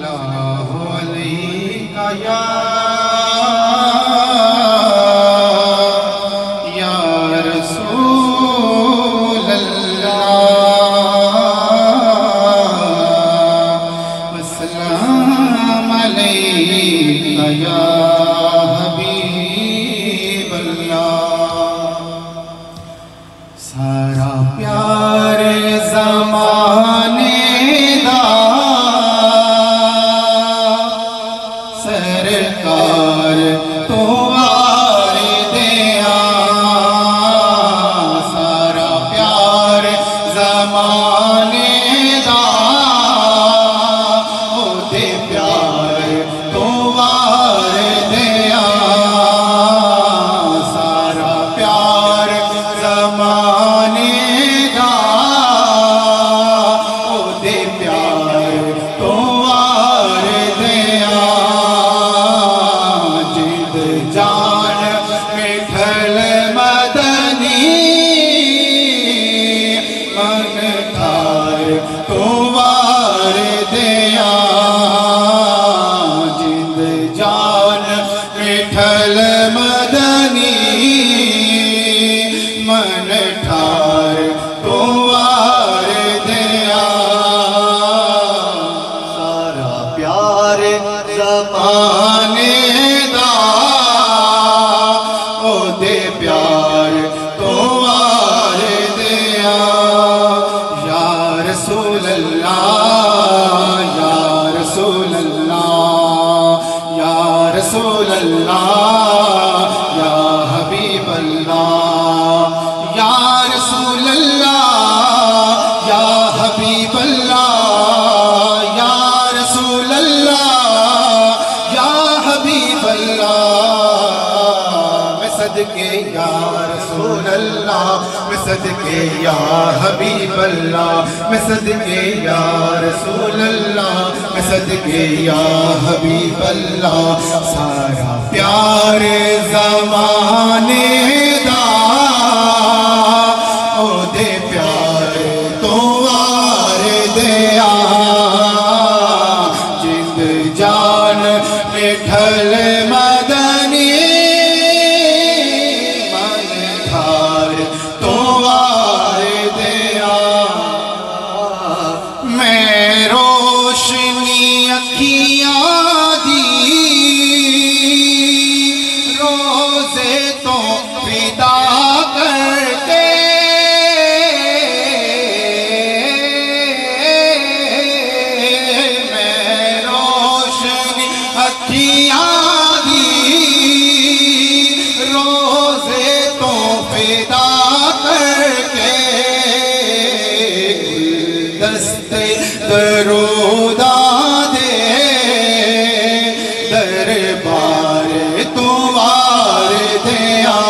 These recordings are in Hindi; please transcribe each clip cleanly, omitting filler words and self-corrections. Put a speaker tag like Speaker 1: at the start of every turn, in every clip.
Speaker 1: सल्लल्लाहु अलैहि या रसूल अल्लाह वस्सलाम अलैका या हबीब अल्लाह। सारा प्यार ज़माने दा सरकार तो वारे दिया, सारा प्यार ज़माने दा ओदे प्यार तो वारे दिया, सारा प्यार ज़माने दा ओदे प्यार तो वारे दिया। जिंद जान मिठल मदनी मन थार तो वार दिया, जिंद जान मिठल मदनी मन ठार तो वार दिया। सारा प्यार ज़माने दा ओदे प्यार तो वार दिया। या रसूल अल्लाह या रसूल अल्लाह या रसूल अल्लाह या हबीब अल्लाह या रसूल अल्लाह या हबीब अल्लाह या रसूल अल्लाह या हबीब अल्लाह। मैं सदके या रसूल अल्लाह, मैं सदके या हबीब अल्लाह, मैं सदके या रसूल अल्लाह, मैं सदके या हबीब अल्लाह। सारा प्यार ज़माने दा ओदे प्यार तो वार दिया, जिंद जान मिठल मदनी मन थार तो वार दिया। मैं रोशनी अखियां दी रोज़े तो विदा करके अखियां दी रोज़े तो फिदा करके दस्ते दरूदा दे दरबार तो वार दिया,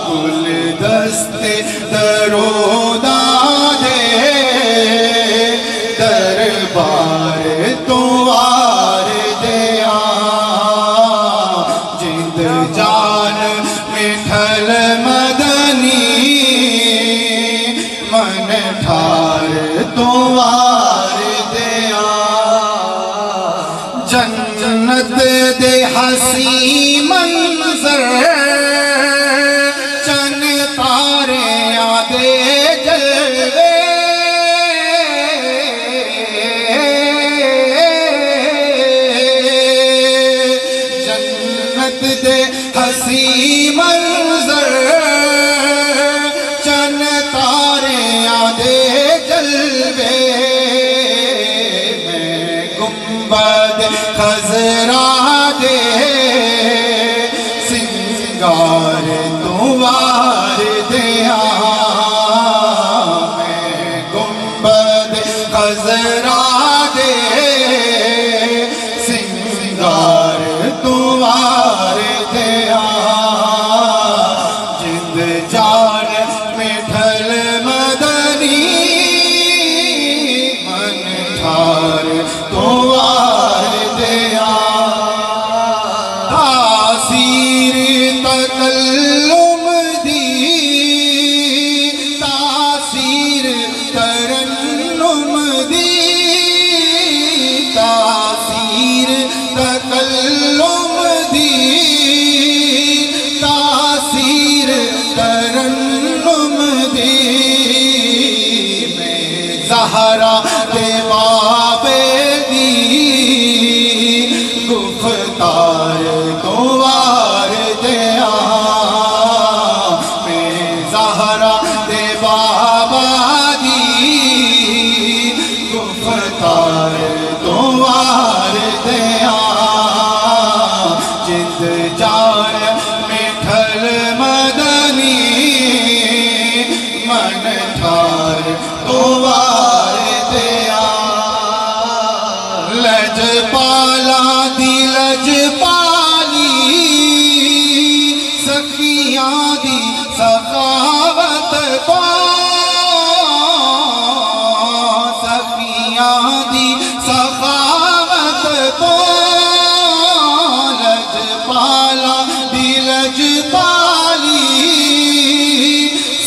Speaker 1: गुल दस्ते दरूदा दे दरबार तो वार दिया। जिंद जान मिठल मदनी मन ठार तो वार दिया। जन्नत दे हसी मंजर चन तारे आदे जलवे दे हसी मंजर चन तारे आदे जलवे। मैं गुंबद खजरा दे सिंगार तो वार दिया, मैं गुंबद खजरा दे सिंगार तो वार दिया। जिंद जान मिठल मदनी मन ठार तो वार दिया। तासीर तकल्लुम दी ठार तो वार दया जिंद जान मिठल मदनी मन ठार तो वार दया लज पाला दिलज पाली सखियां दी सखावत को सखियां दी सखावत को लज पाला दिलज पाली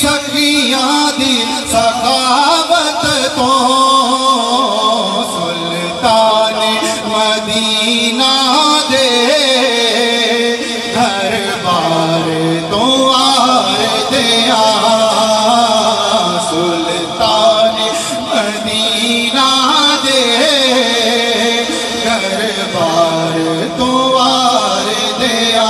Speaker 1: सखियां दी सखावत को सुल्तान मदीना दे घर बार तो आर दया सुल्तान मदीना दे घर बार तो आर दया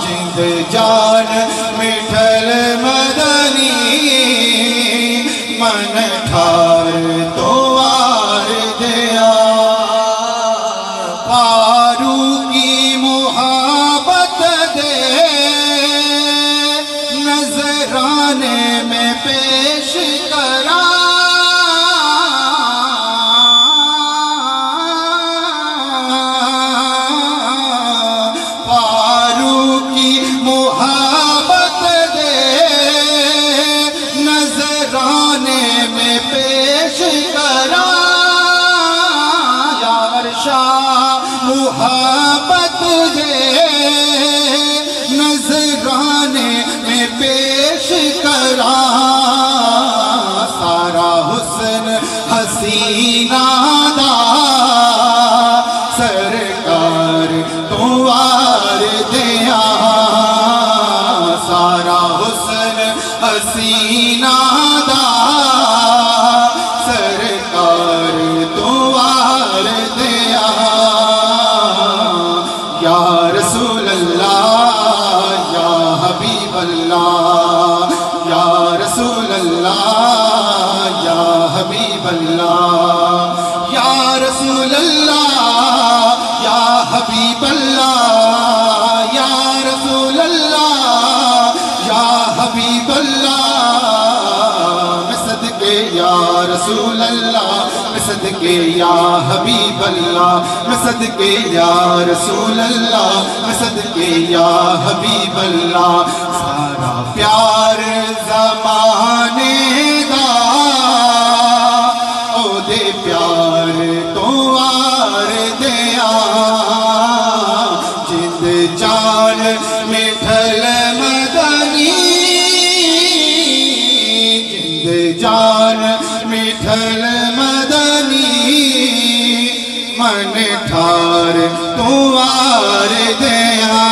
Speaker 1: जिंद जान मिठल मदनी मन ठार तो आर दया फारूकी मुहब्बत दे नजराने में पेश करा फारूकी मुहब्बत दे नजराने में पेश करा या वर्षा मुहब्बत दे नजराने में पेश करा सारा हुस्न हसीना दा सरकार तो वार दया सारा हुस्न हसीना दा सरकार तो वार दया या रसूल अल्लाह या हबीब अल्लाह या रसूल अल्लाह या हबीब अल्लाह या रसूल अल्लाह या हबीब अल्लाह या रसूल अल्लाह या हबीब अल्लाह मैं सदके या रसूल अल्लाह मैं सदके या हबीब अल्लाह मैं सदके या रसूल अल्लाह मैं सदके या हबीब अल्लाह सारा प्यार ज़माने दा ओ दे प्यार तो वार दया जिंद जान मिठल मदनी जिंद जान मिठल मदनी मन ठार तो वार दया